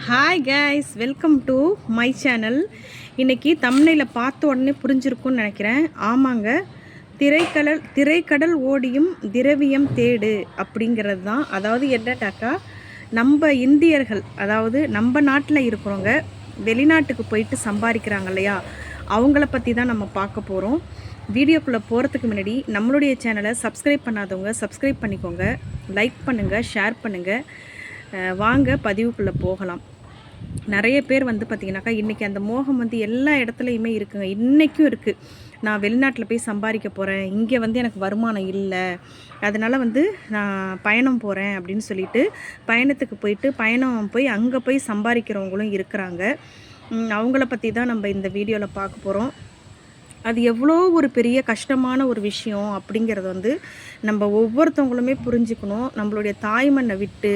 Hi guys, welcome to my channel. இன்றைக்கி தமிழில் பார்த்த உடனே புரிஞ்சிருக்கும்னு நினைக்கிறேன். ஆமாங்க, திரைக்கடல் ஓடியும் திரவியம் தேடு அப்படிங்கிறது தான். அதாவது என்னட்டாக்கா, நம்ம இந்தியர்கள், அதாவது நம்ம நாட்டில் இருக்கிறவங்க வெளிநாட்டுக்கு போயிட்டு சம்பாதிக்கிறாங்க இல்லையா, அவங்கள பற்றி தான் நம்ம பார்க்க போகிறோம். வீடியோக்குள்ளே போகிறதுக்கு முன்னாடி நம்மளுடைய சேனலை சப்ஸ்கிரைப் பண்ணாதவங்க சப்ஸ்கிரைப் பண்ணிக்கோங்க, லைக் பண்ணுங்கள், ஷேர் பண்ணுங்கள். வாங்க பதிவுக்குள்ளே போகலாம். நிறைய பேர் பார்த்திங்கனாக்கா இன்றைக்கி அந்த மோகம் எல்லா இடத்துலையுமே இருக்குங்க. இன்றைக்கும் இருக்குது. நான் வெளிநாட்டில் போய் சம்பாதிக்க போகிறேன், இங்கே எனக்கு வருமானம் இல்லை, அதனால் நான் பயணம் போகிறேன் அப்படின்னு சொல்லிட்டு பயணத்துக்கு போய் அங்கே போய் சம்பாதிக்கிறவங்களும் இருக்கிறாங்க. அவங்கள பற்றி தான் நம்ம இந்த வீடியோவில் பார்க்க போகிறோம். அது எவ்வளோ ஒரு பெரிய கஷ்டமான ஒரு விஷயம் அப்படிங்கிறத நம்ம ஒவ்வொருத்தவங்களுமே புரிஞ்சுக்கணும். நம்மளுடைய தாய்மண்ணை விட்டு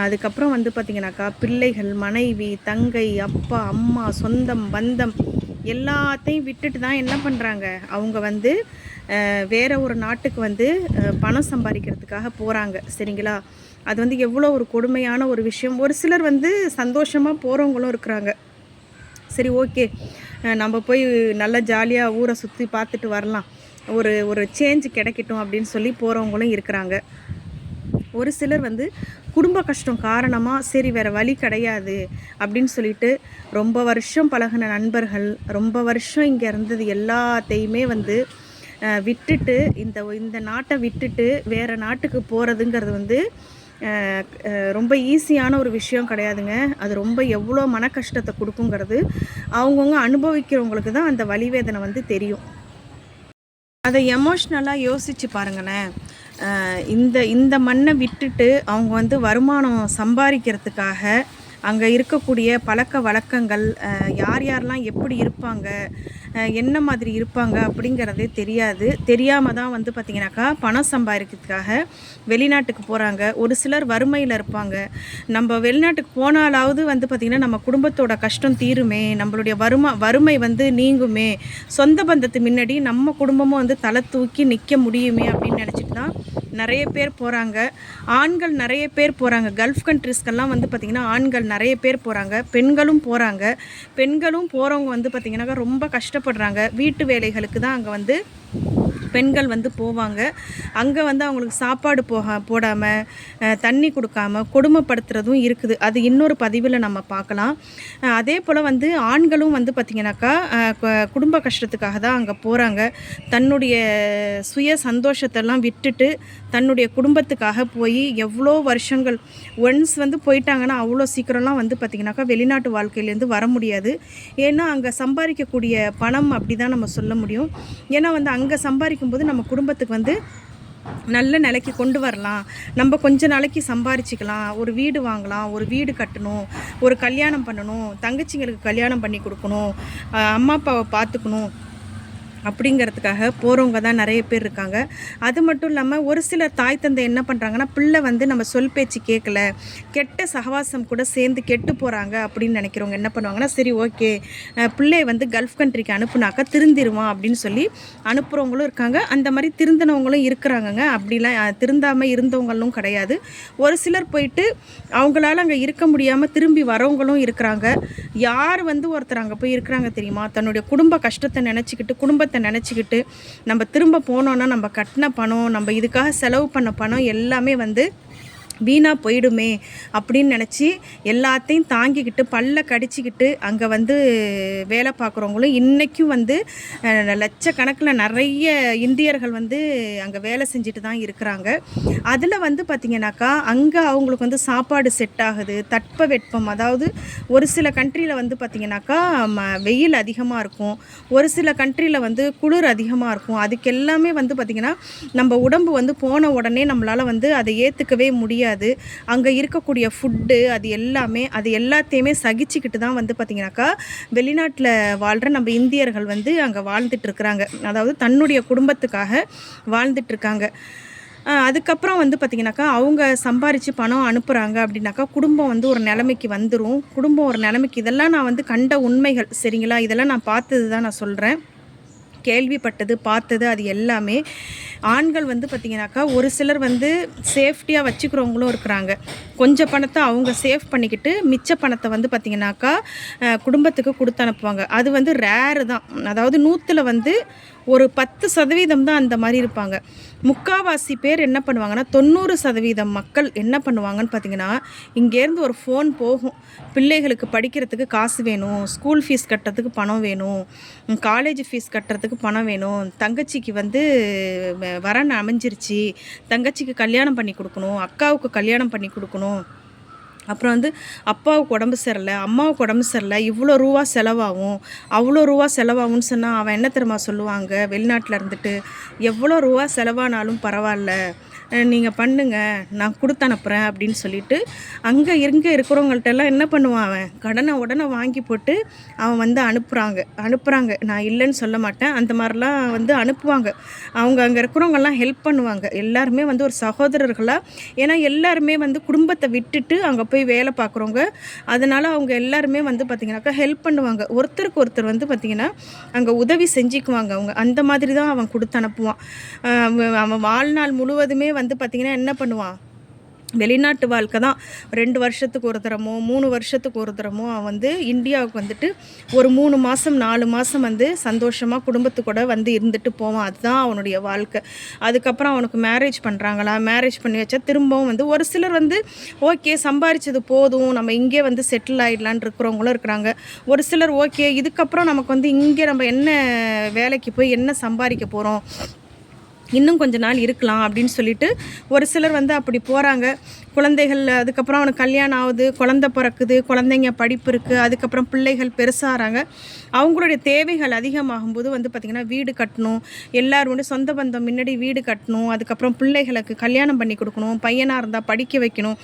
அதுக்கப்புறம் பார்த்திங்கனாக்கா பிள்ளைகள், மனைவி, தங்கை, அப்பா, அம்மா, சொந்தம், பந்தம் எல்லாத்தையும் விட்டுட்டு தான் என்ன பண்ணுறாங்க, அவங்க வேறு ஒரு நாட்டுக்கு பணம் சம்பாதிக்கிறதுக்காக போகிறாங்க. சரிங்களா? அது எவ்வளோ ஒரு கொடுமையான ஒரு விஷயம். ஒரு சிலர் சந்தோஷமாக போகிறவங்களும் இருக்கிறாங்க. சரி, ஓகே, நம்ம போய் நல்லா ஜாலியாக ஊரை சுற்றி பார்த்துட்டு வரலாம், ஒரு சேஞ்சு கிடைக்கட்டும் அப்படின்னு சொல்லி போகிறவங்களும் இருக்கிறாங்க. ஒரு சிலர் குடும்ப கஷ்டம் காரணமாக சரி வேறு வழி கிடையாது அப்படின்னு சொல்லிட்டு ரொம்ப வருஷம் பழகின நண்பர்கள், ரொம்ப வருஷம் இங்கே இருந்தது எல்லாத்தையுமே விட்டுட்டு இந்த நாட்டை விட்டுட்டு வேறு நாட்டுக்கு போகிறதுங்கிறது ரொம்ப ஈஸியான ஒரு விஷயம் கிடையாதுங்க. அது ரொம்ப எவ்வளோ மன கஷ்டத்தை கொடுக்குங்கிறது அவங்கவுங்க அனுபவிக்கிறவங்களுக்கு தான் அந்த வலிவேதனை தெரியும். அதை எமோஷ்னலாக யோசித்து பாருங்களேன். இந்த மண்ணை விட்டுட்டு அவங்க வருமானம் சம்பாதிக்கிறதுக்காக அங்கே இருக்கக்கூடிய பழக்க வழக்கங்கள், யார் யாரெல்லாம் எப்படி இருப்பாங்க, என்ன மாதிரி இருப்பாங்க அப்படிங்கிறதே தெரியாமல் தான் பார்த்திங்கனாக்கா பணம் சம்பாதிக்கிறதுக்காக வெளிநாட்டுக்கு போகிறாங்க. ஒரு சிலர் வறுமையில் இருப்பாங்க. நம்ம வெளிநாட்டுக்கு போனாலாவது பார்த்திங்கன்னா நம்ம குடும்பத்தோட கஷ்டம் தீருமே, நம்மளுடைய வறுமை நீங்குமே, சொந்த பந்தத்து முன்னாடி நம்ம குடும்பமும் தலை தூக்கி நிற்க முடியுமே அப்படின்னு நினச்சிட்டு தான் நிறைய பேர் போகிறாங்க. ஆண்கள் நிறைய பேர் போகிறாங்க. கல்ஃப் கண்ட்ரிஸ்க்கெல்லாம் பார்த்திங்கன்னா ஆண்கள் நிறைய பேர் போகிறாங்க, பெண்களும் போகிறாங்க. பெண்களும் போகிறவங்க பார்த்திங்கனாக்கா ரொம்ப கஷ்டப்படுறாங்க. வீட்டு வேலைகளுக்கு தான் அங்கே பெண்கள் போவாங்க. அங்கே அவங்களுக்கு சாப்பாடு போடாமல், தண்ணி கொடுக்காம கொடுமைப்படுத்துறதும் இருக்குது. அது இன்னொரு பதிவில் நம்ம பார்க்கலாம். அதே போல் ஆண்களும் பார்த்திங்கனாக்கா குடும்ப கஷ்டத்துக்காக தான் அங்கே போகிறாங்க. தன்னுடைய சுய சந்தோஷத்தெல்லாம் விட்டுட்டு தன்னுடைய குடும்பத்துக்காக போய் எவ்வளோ வருஷங்கள் ஒன்ஸ் போயிட்டாங்கன்னா அவ்வளோ சீக்கிரம்லாம் பார்த்திங்கனாக்கா வெளிநாட்டு வாழ்க்கையிலேருந்து வர முடியாது. ஏன்னா அங்கே சம்பாதிக்கக்கூடிய பணம் அப்படி தான் நம்ம சொல்ல முடியும். ஏன்னா அங்கே சம்பாதிக்கும்போது நம்ம குடும்பத்துக்கு நல்ல நிலைக்கு கொண்டு வரலாம், நம்ம கொஞ்ச நாளைக்கு சம்பாரிச்சிக்கலாம், ஒரு வீடு வாங்கலாம், ஒரு வீடு கட்டணும், ஒரு கல்யாணம் பண்ணணும், தங்கச்சிங்களுக்கு கல்யாணம் பண்ணி கொடுக்கணும், அம்மா அப்பாவை பார்த்துக்கணும் அப்படிங்கிறதுக்காக போகிறவங்க தான் நிறைய பேர் இருக்காங்க. அது மட்டும் இல்லாமல் ஒரு சில தாய் தந்தை என்ன பண்ணுறாங்கன்னா, பிள்ளை நம்ம சொல் பேச்சு கேட்கல, கெட்ட சகவாசம் கூட சேர்ந்து கெட்டு போகிறாங்க அப்படின்னு நினைக்கிறவங்க என்ன பண்ணுவாங்கன்னா, சரி ஓகே பிள்ளை கல்ஃப் கண்ட்ரிக்கு அனுப்புனாக்கா திருந்திருவான் அப்படின்னு சொல்லி அனுப்புகிறவங்களும் இருக்காங்க. அந்த மாதிரி திருந்தினவங்களும் இருக்கிறாங்கங்க. அப்படிலாம் திருந்தாமல் இருந்தவங்களும் கிடையாது. ஒரு சிலர் போயிட்டு அவங்களால அங்கே இருக்க முடியாமல் திரும்பி வரவங்களும் இருக்கிறாங்க. யார் ஒருத்தர் அங்கே போய் இருக்கிறாங்க தெரியுமா, தன்னுடைய குடும்ப கஷ்டத்தை நினச்சிக்கிட்டு நினச்சிக்கிட்டு நம்ம திரும்ப போனோன்னா நம்ம கட்டின பணம், நம்ம இதுக்காக செலவு பண்ண பணம் எல்லாமே வீணாக போயிடுமே அப்படின்னு நினச்சி எல்லாத்தையும் தாங்கிக்கிட்டு பல்ல கடிச்சிக்கிட்டு அங்கே வேலை பார்க்குறவங்களும் இன்றைக்கும் லட்சக்கணக்கில் நிறைய இந்தியர்கள் அங்கே வேலை செஞ்சுட்டு தான் இருக்கிறாங்க. அதில் பார்த்திங்கனாக்கா அங்கே அவங்களுக்கு சாப்பாடு செட் ஆகுது, தட்பவெட்பம், அதாவது ஒரு சில கண்ட்ரியில் பார்த்திங்கனாக்கா வெயில் அதிகமாக இருக்கும், ஒரு சில கண்ட்ரியில் குளிர் அதிகமாக இருக்கும். அதுக்கு எல்லாமே பார்த்திங்கன்னா நம்ம உடம்பு போன உடனே நம்மளால் அதை ஏற்றுக்கவே முடியாது. அங்கே இருக்கக்கூடிய ஃபுட்டு அது எல்லாத்தையுமே சகிச்சுக்கிட்டு தான் பார்த்திங்கனாக்கா வெளிநாட்டில் வாழ்கிற நம்ம இந்தியர்கள் அங்கே வாழ்ந்துட்டுருக்குறாங்க. அதாவது தன்னுடைய குடும்பத்துக்காக வாழ்ந்துட்டுருக்காங்க. அதுக்கப்புறம் பார்த்திங்கனாக்கா அவங்க சம்பாரித்து பணம் அனுப்புகிறாங்க அப்படின்னாக்கா குடும்பம் ஒரு நிலைமைக்கு வந்துடும். குடும்பம் ஒரு நிலைமைக்கு, இதெல்லாம் நான் கண்ட உண்மைகள். சரிங்களா? இதெல்லாம் நான் பார்த்தது தான் நான் சொல்கிறேன். கேள்விப்பட்டது பார்த்தது அது எல்லாமே. ஆண்கள் வந்து பார்த்திங்கனாக்கா ஒரு சிலர் வந்து சேஃப்டியாக வச்சுக்கிறவங்களும் இருக்கிறாங்க. கொஞ்சம் பணத்தை அவங்க சேவ் பண்ணிக்கிட்டு மிச்ச பணத்தை வந்து பார்த்திங்கனாக்கா குடும்பத்துக்கு கொடுத்து அனுப்புவாங்க. அது வந்து ரேரு தான். அதாவது 100ல் வந்து ஒரு 10% தான் அந்த மாதிரி இருப்பாங்க. முக்கால்வாசி பேர் என்ன பண்ணுவாங்கன்னா 90% மக்கள் என்ன பண்ணுவாங்கன்னு பார்த்திங்கன்னா, இங்கேருந்து ஒரு ஃபோன் போகும். பிள்ளைகளுக்கு படிக்கிறதுக்கு காசு வேணும், ஸ்கூல் ஃபீஸ் கட்டுறதுக்கு பணம் வேணும், காலேஜ் ஃபீஸ் கட்டுறதுக்கு பணம் வேணும், தங்கச்சிக்கு வந்து வரன் அமைஞ்சிருச்சு, தங்கச்சிக்கு கல்யாணம் பண்ணி கொடுக்கணும், அக்காவுக்கு கல்யாணம் பண்ணி கொடுக்கணும், அப்புறம் வந்து அப்பாவுக்கு உடம்பு சரியில்லை, அம்மாவுக்கு உடம்பு சரியில்லை, இவ்வளோ ரூபா செலவாகும், அவ்வளோ ரூபா செலவாகும்னு சொன்னால் அவன் என்ன தெரியுமா சொல்லுவாங்க, வெளிநாட்டில் இருந்துட்டு எவ்வளோ ரூபா செலவானாலும் பரவாயில்ல, நீங்கள் பண்ணுங்க, நான் கொடுத்து அனுப்புகிறேன் அப்படின்னு சொல்லிட்டு அங்கே இருக்கிறவங்கள்ட்டெல்லாம் என்ன பண்ணுவான், அவன் கடனை உடனே வாங்கி போட்டு அவன் வந்து அனுப்புகிறாங்க. நான் இல்லைன்னு சொல்ல மாட்டேன், அந்த மாதிரிலாம் வந்து அனுப்புவாங்க. அவங்க அங்கே இருக்கிறவங்கெல்லாம் ஹெல்ப் பண்ணுவாங்க. எல்லாருமே வந்து ஒரு சகோதரர்களாக, ஏன்னா எல்லாருமே வந்து குடும்பத்தை விட்டுட்டு அங்கே போய் வேலை பார்க்குறவங்க. அதனால் அவங்க எல்லாருமே வந்து பார்த்திங்கனாக்கா ஹெல்ப் பண்ணுவாங்க. ஒருத்தருக்கு ஒருத்தர் வந்து பார்த்திங்கன்னா அங்கே உதவி செஞ்சுக்குவாங்க. அவங்க அந்த மாதிரி தான் அவன் கொடுத்து அனுப்புவான். அவன் வாழ்நாள் முழுவதுமே வந்து பார்த்திங்கன்னா என்ன பண்ணுவான், வெளிநாட்டு வாழ்க்கை தான். 2 வருஷத்துக்கு ஒரு தரமோ 3 வருஷத்துக்கு ஒரு தரமோ அவன் வந்து இந்தியாவுக்கு வந்துட்டு ஒரு 3 மாதம் 4 மாதம் வந்து சந்தோஷமாக குடும்பத்து கூட வந்து இருந்துட்டு போவான். அதுதான் அவனுடைய வாழ்க்கை. அதுக்கப்புறம் அவனுக்கு மேரேஜ் பண்ணுறாங்களா, மேரேஜ் பண்ணி வச்சா திரும்பவும் வந்து ஒரு சிலர் வந்து ஓகே சம்பாரிச்சது போதும், நம்ம இங்கே வந்து செட்டில் ஆகிடலான் இருக்கிறவங்களும் இருக்கிறாங்க. ஒரு சிலர் ஓகே இதுக்கப்புறம் நமக்கு வந்து இங்கே நம்ம என்ன வேலைக்கு போய் என்ன சம்பாதிக்க போகிறோம், இன்னும் கொஞ்ச நாள் இருக்கலாம் அப்படின்னு சொல்லிட்டு ஒரு சிலர் வந்து அப்படி போகிறாங்க. குழந்தைகள், அதுக்கப்புறம் அவனுக்கு கல்யாணம் ஆகுது, குழந்தை பிறக்குது, குழந்தைங்க படிப்பு இருக்குது, அதுக்கப்புறம் பிள்ளைகள் பெருசாகிறாங்க. அவங்களுடைய தேவைகள் அதிகமாகும்போது வந்து பார்த்திங்கன்னா வீடு கட்டணும், எல்லோரும் சொந்த பந்தம் முன்னாடி வீடு கட்டணும், அதுக்கப்புறம் பிள்ளைகளுக்கு கல்யாணம் பண்ணி கொடுக்கணும், பையனாக இருந்தால் படிக்க வைக்கணும்.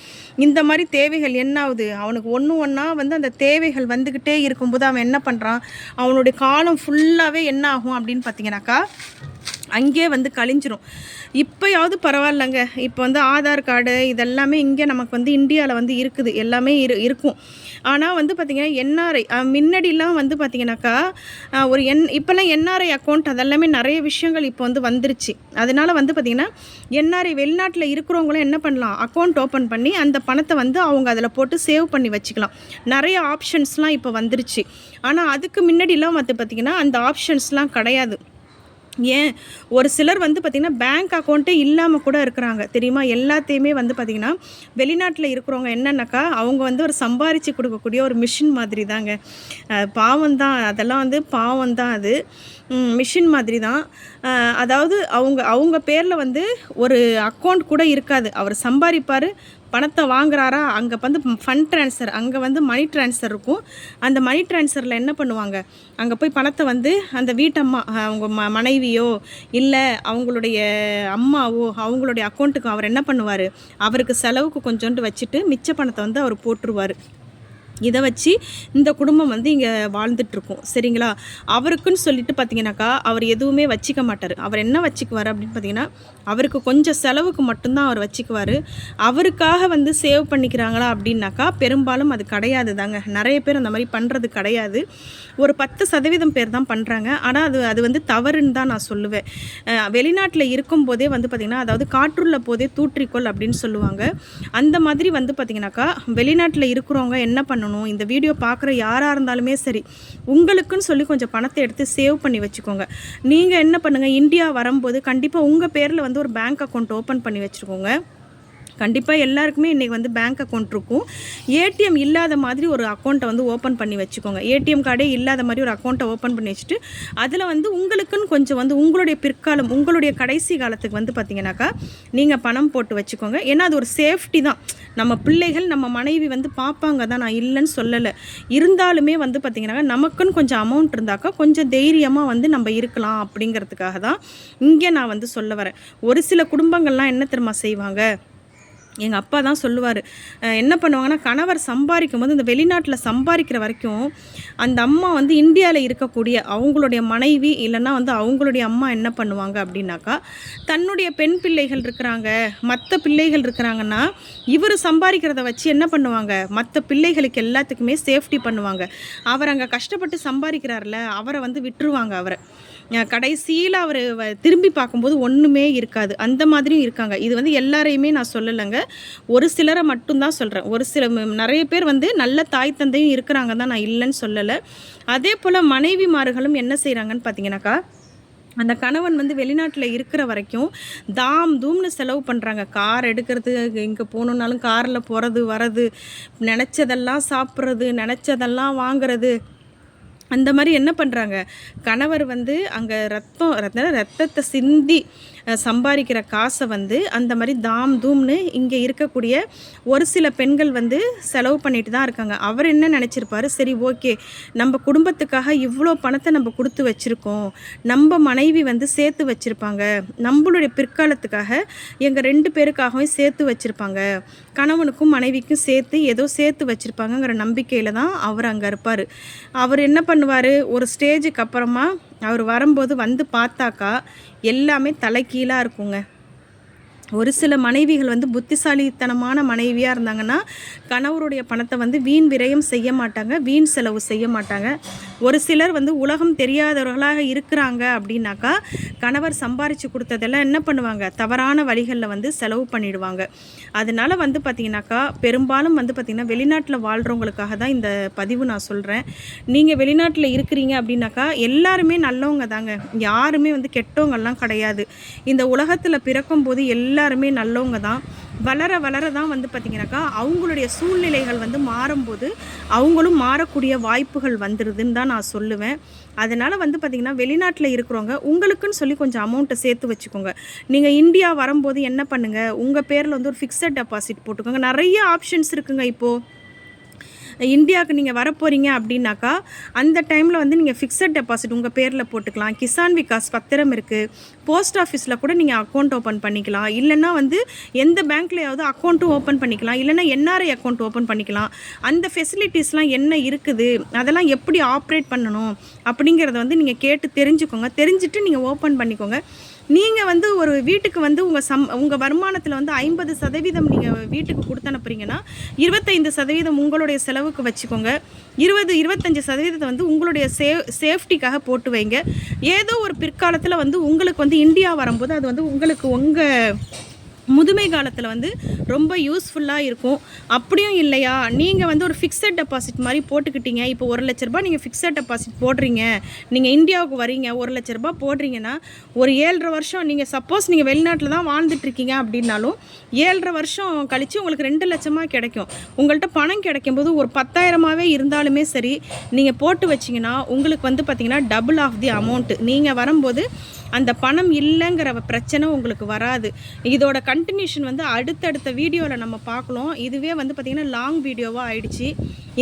இந்த மாதிரி தேவைகள் என்ன ஆகுது, அவனுக்கு ஒன்றா வந்து அந்த தேவைகள் வந்துக்கிட்டே இருக்கும்போது அவன் என்ன பண்ணுறான், அவனுடைய காலம் ஃபுல்லாகவே என்ன ஆகும் அப்படின்னு பார்த்திங்கனாக்கா அங்கே வந்து கழிஞ்சிரும். இப்போயாவது பரவாயில்லைங்க, இப்போ வந்து ஆதார் கார்டு இதெல்லாமே இங்கே நமக்கு வந்து இந்தியாவில் வந்து இருக்குது, எல்லாமே இருக்கும். ஆனால் வந்து பார்த்திங்கன்னா என்ஆர்ஐ முன்னாடிலாம் வந்து பார்த்திங்கனாக்கா ஒரு இப்போல்லாம் என்ஆர்ஐ அக்கௌண்ட் அதெல்லாமே நிறைய விஷயங்கள் இப்போ வந்து வந்துருச்சு. அதனால் வந்து பார்த்திங்கன்னா என்ஆர்ஐ வெளிநாட்டில் இருக்கிறவங்களும் என்ன பண்ணலாம், அக்கௌண்ட் ஓப்பன் பண்ணி அந்த பணத்தை வந்து அவங்க அதில் போட்டு சேவ் பண்ணி வச்சுக்கலாம். நிறைய ஆப்ஷன்ஸ்லாம் இப்போ வந்துருச்சு. ஆனால் அதுக்கு முன்னாடிலாம் வந்து பார்த்திங்கன்னா அந்த ஆப்ஷன்ஸ்லாம் கிடையாது. ஏன் ஒரு சிலர் வந்து பார்த்திங்கன்னா பேங்க் அக்கௌண்ட்டே இல்லாமல் கூட இருக்கிறாங்க தெரியுமா. எல்லாத்தையுமே வந்து பார்த்திங்கன்னா வெளிநாட்டில் இருக்கிறவங்க என்னென்னாக்கா அவங்க வந்து ஒரு சம்பாரித்து கொடுக்கக்கூடிய ஒரு மிஷின் மாதிரி தாங்க. பாவம் தான், அதெல்லாம் வந்து பாவம் தான், அது மிஷின் மாதிரி தான். அதாவது அவங்க பேரில் வந்து ஒரு அக்கௌண்ட் கூட இருக்காது. அவர் சம்பாதிப்பார், பணத்தை வாங்குறாரா, அங்கே வந்து ஃபண்ட் ட்ரான்ஸ்ஃபர், அங்கே வந்து மணி ட்ரான்ஸ்ஃபர் இருக்கும். அந்த மணி ட்ரான்ஸ்ஃபரில் என்ன பண்ணுவாங்க, அங்கே போய் பணத்தை வந்து அந்த வீட்டம்மா அவங்க மனைவியோ இல்லை அவங்களுடைய அம்மாவோ அவங்களுடைய அக்கௌண்ட்டுக்கு அவர் என்ன பண்ணுவார், அவருக்கு செலவுக்கு கொஞ்சோண்டு வச்சுட்டு மிச்ச பணத்தை வந்து அவர் போட்டுருவார். இதை வச்சு இந்த குடும்பம் வந்து இங்கே வாழ்ந்துட்டுருக்கோம் சரிங்களா. அவருக்குன்னு சொல்லிட்டு பார்த்தீங்கன்னாக்கா அவர் எதுவுமே வச்சிக்க மாட்டார். அவர் என்ன வச்சுக்குவார் அப்படின்னு பார்த்தீங்கன்னா அவருக்கு கொஞ்சம் செலவுக்கு மட்டும்தான் அவர் வச்சுக்குவார். அவருக்காக வந்து சேவ் பண்ணிக்கிறாங்களா அப்படின்னாக்கா பெரும்பாலும் அது கிடையாது தாங்க. நிறைய பேர் அந்த மாதிரி பண்ணுறது கிடையாது. ஒரு 10% பேர் தான் பண்ணுறாங்க. ஆனால் அது வந்து தவறுன்னு தான் நான் சொல்லுவேன். வெளிநாட்டில் இருக்கும்போதே வந்து பார்த்திங்கன்னா அதாவது காற்றுள்ள போதே தூற்றிக்கொள் அப்படின்னு சொல்லுவாங்க. அந்த மாதிரி வந்து பார்த்திங்கனாக்கா வெளிநாட்டில் இருக்கிறவங்க என்ன பண்ணணும், இந்த வீடியோ பார்க்குற யாராக இருந்தாலுமே சரி உங்களுக்குன்னு சொல்லி கொஞ்சம் பணத்தை எடுத்து சேவ் பண்ணி வச்சுக்கோங்க. நீங்கள் என்ன பண்ணுங்கள், இந்தியா வரும்போது கண்டிப்பாக உங்கள் பேரில் வந்து ஒரு பேங்க் அக்கௌண்ட் ஓப்பன் பண்ணி வச்சுக்கோங்க. கண்டிப்பாக எல்லாருக்குமே இன்றைக்கி வந்து பேங்க் அக்கௌண்ட் இருக்கும். ஏடிஎம் இல்லாத மாதிரி ஒரு அக்கௌண்ட்டை வந்து ஓப்பன் பண்ணி வச்சுக்கோங்க. ஏடிஎம் கார்டே இல்லாத மாதிரி ஒரு அக்கௌண்ட்டை ஓப்பன் பண்ணி வச்சுட்டு அதில் வந்து உங்களுக்குன்னு கொஞ்சம் வந்து உங்களுடைய பிற்காலம் உங்களுடைய கடைசி காலத்துக்கு வந்து பார்த்திங்கனாக்கா நீங்கள் பணம் போட்டு வச்சுக்கோங்க. ஏன்னா அது ஒரு சேஃப்டி தான். நம்ம பிள்ளைகள் நம்ம மனைவி வந்து பார்ப்பாங்க தான், நான் இல்லைன்னு சொல்லலை. இருந்தாலுமே வந்து பார்த்திங்கனாக்கா நமக்குன்னு கொஞ்சம் அமௌண்ட் இருந்தாக்கா கொஞ்சம் தைரியமாக வந்து நம்ம இருக்கலாம் அப்படிங்கிறதுக்காக தான் இங்கே நான் வந்து சொல்ல வரேன். ஒரு சில குடும்பங்கள்லாம் என்ன தெரியுமா செய்வாங்க, எங்கள் அப்பா தான் சொல்லுவார். என்ன பண்ணுவாங்கன்னா, கணவர் சம்பாதிக்கும் போது இந்த வெளிநாட்டில் சம்பாதிக்கிற வரைக்கும் அந்த அம்மா வந்து இந்தியாவில் இருக்கக்கூடிய அவங்களுடைய மனைவி இல்லைன்னா வந்து அவங்களுடைய அம்மா என்ன பண்ணுவாங்க அப்படின்னாக்கா, தன்னுடைய பெண் பிள்ளைகள் இருக்கிறாங்க, மற்ற பிள்ளைகள் இருக்கிறாங்கன்னா இவர் சம்பாதிக்கிறத வச்சு என்ன பண்ணுவாங்க, மற்ற பிள்ளைகளுக்கு எல்லாத்துக்குமே சேஃப்டி பண்ணுவாங்க. அவர் அங்கே கஷ்டப்பட்டு சம்பாதிக்கிறார்ல, அவரை வந்து விட்டுருவாங்க. அவரை கடைசியில் அவர் திரும்பி பார்க்கும்போது ஒன்றுமே இருக்காது. அந்த மாதிரியும் இருக்காங்க. இது வந்து எல்லாரையுமே நான் சொல்லலைங்க, ஒரு சிலரை மட்டும்தான் சொல்கிறேன். ஒரு சில நிறைய பேர் வந்து நல்ல தாய் தந்தையும் இருக்கிறாங்க தான், நான் இல்லைன்னு சொல்லலை. அதே போல் மனைவிமார்களும் என்ன செய்கிறாங்கன்னு பார்த்தீங்கன்னாக்கா, அந்த கணவன் வந்து வெளிநாட்டில் இருக்கிற வரைக்கும் தாம் தூம்னு செலவு பண்ணுறாங்க. கார் எடுக்கிறது, எங்கே போகணுன்னாலும் காரில் போகிறது வர்றது, நினச்சதெல்லாம் சாப்பிட்றது, நினச்சதெல்லாம் வாங்கிறது. அந்த மாதிரி என்ன பண்ணுறாங்க, கணவர் வந்து அங்கே ரத்தத்தை சிந்தி சம்பாதிக்கிற காசை வந்து அந்த மாதிரி தாம் தூம்னு இங்கே இருக்கக்கூடிய ஒரு சில பெண்கள் வந்து செலவு பண்ணிட்டு தான் இருக்காங்க. அவர் என்ன நினச்சிருப்பாரு, சரி ஓகே, நம்ம குடும்பத்துக்காக இவ்வளோ பணத்தை நம்ம கொடுத்து வச்சுருக்கோம், நம்ம மனைவி வந்து சேர்த்து வச்சுருப்பாங்க, நம்மளுடைய பிற்காலத்துக்காக எங்கள் 2 பேருக்காகவும் சேர்த்து வச்சுருப்பாங்க, கணவனுக்கும் மனைவிக்கும் சேர்த்து ஏதோ சேர்த்து வச்சுருப்பாங்கங்கிற நம்பிக்கையில் தான் அவர் அங்கே இருப்பார். அவர் என்ன பண்ணுவார், ஒரு ஸ்டேஜுக்கு அப்புறமா அவர் வரும்போது வந்து பார்த்தாக்கா எல்லாமே தலைகீழாக இருக்குங்க. ஒரு சில மனைவிகள் வந்து புத்திசாலித்தனமான மனைவியாக இருந்தாங்கன்னா கணவருடைய பணத்தை வந்து வீண் விரயம் செய்ய மாட்டாங்க, வீண் செலவு செய்ய மாட்டாங்க. ஒரு சிலர் வந்து உலகம் தெரியாதவர்களாக இருக்கிறாங்க அப்படின்னாக்கா கணவர் சம்பாரித்து கொடுத்ததெல்லாம் என்ன பண்ணுவாங்க, தவறான வழிகளில் வந்து செலவு பண்ணிடுவாங்க. அதனால் வந்து பார்த்திங்கனாக்கா பெரும்பாலும் வந்து பார்த்திங்கன்னா வெளிநாட்டில் வாழ்கிறவங்களுக்காக தான் இந்த பதிவு நான் சொல்கிறேன். நீங்கள் வெளிநாட்டில் இருக்கிறீங்க அப்படின்னாக்கா எல்லாருமே நல்லவங்க தாங்க, யாருமே வந்து கெட்டவங்கெல்லாம் கிடையாது. இந்த உலகத்தில் பிறக்கும்போது எல்லாருமே நல்லவங்க தான். வளர வளர தான் வந்து பார்த்திங்கனாக்கா அவங்களுடைய சூழ்நிலைகள் வந்து மாறும்போது அவங்களும் மாறக்கூடிய வாய்ப்புகள் வந்துடுதுன்னு தான் நான் சொல்லுவேன். அதனால் வந்து பார்த்திங்கன்னா வெளிநாட்டில் இருக்கிறவங்க உங்களுக்குன்னு சொல்லி கொஞ்சம் அமௌண்ட்டை சேர்த்து வச்சுக்கோங்க. நீங்கள் இந்தியா வரும்போது என்ன பண்ணுங்கள், உங்கள் பேரில் வந்து ஒரு ஃபிக்ஸட் டெபாசிட் போட்டுக்கோங்க. நிறைய ஆப்ஷன்ஸ் இருக்குங்க. இப்போது இந்தியாவுக்கு நீங்கள் வரப்போகிறீங்க அப்படின்னாக்கா அந்த டைமில் வந்து நீங்கள் ஃபிக்ஸட் டெபாசிட் உங்கள் பேரில் போட்டுக்கலாம். கிசான் விகாஸ் பத்திரம் இருக்குது, போஸ்ட் ஆஃபீஸில் கூட நீங்கள் அக்கௌண்ட் ஓப்பன் பண்ணிக்கலாம், இல்லைன்னா வந்து எந்த பேங்க்லையாவது அக்கௌண்ட்டும் ஓப்பன் பண்ணிக்கலாம், இல்லைன்னா என்ஆர்ஐ அக்கௌண்ட் ஓப்பன் பண்ணிக்கலாம். அந்த ஃபெசிலிட்டிஸ்லாம் என்ன இருக்குது, அதெல்லாம் எப்படி ஆப்ரேட் பண்ணணும் அப்படிங்கிறத வந்து நீங்கள் கேட்டு தெரிஞ்சுக்கோங்க. தெரிஞ்சுட்டு நீங்கள் ஓப்பன் பண்ணிக்கோங்க. நீங்கள் வந்து ஒரு வீட்டுக்கு வந்து உங்கள் வருமானத்தில் வந்து 50% நீங்கள் வீட்டுக்கு கொடுத்து அனுப்புறீங்கன்னா 25% உங்களுடைய செலவுக்கு வச்சுக்கோங்க. 25% வந்து உங்களுடைய சேஃப்டிக்காக போட்டு வைங்க. ஏதோ ஒரு பிற்காலத்தில் வந்து உங்களுக்கு வந்து இந்தியா வரும்போது அது வந்து உங்களுக்கு உங்கள் முதுமை காலத்தில் வந்து ரொம்ப யூஸ்ஃபுல்லாக இருக்கும். அப்படியும் இல்லையா, நீங்கள் வந்து ஒரு ஃபிக்ஸட் டெபாசிட் மாதிரி போட்டுக்கிட்டீங்க. இப்போ 1 லட்ச ரூபா நீங்கள் ஃபிக்ஸட் டெபாசிட் போடுறீங்க, நீங்கள் இந்தியாவுக்கு வரீங்க, 1 லட்ச ரூபா போடுறீங்கன்னா ஒரு 7.5 வருஷம் நீங்கள் சப்போஸ் நீங்கள் வெளிநாட்டில் தான் வாழ்ந்துட்டுருக்கீங்க அப்படின்னாலும் 7.5 வருஷம் கழித்து உங்களுக்கு 2 லட்சமாக கிடைக்கும். உங்கள்கிட்ட பணம் கிடைக்கும்போது ஒரு 10,000ஆகவே இருந்தாலுமே சரி நீங்கள் போட்டு வச்சிங்கன்னா உங்களுக்கு வந்து பார்த்திங்கன்னா டபுள் ஆஃப் தி அமௌண்ட்டு. நீங்கள் வரும்போது அந்த பணம் இல்லைங்கிற பிரச்சனை உங்களுக்கு வராது. இதோட கண்டினியூஷன் வந்து அடுத்தடுத்த வீடியோவில் நம்ம பார்க்கலாம். இதுவே வந்து பார்த்திங்கன்னா லாங் வீடியோவாக ஆயிடுச்சு.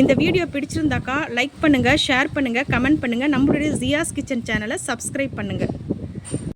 இந்த வீடியோ பிடிச்சிருந்தாக்கா லைக் பண்ணுங்கள், ஷேர் பண்ணுங்கள், கமெண்ட் பண்ணுங்கள். நம்மளுடைய ஜியாஸ் கிச்சன் சேனலை சப்ஸ்கிரைப் பண்ணுங்கள்.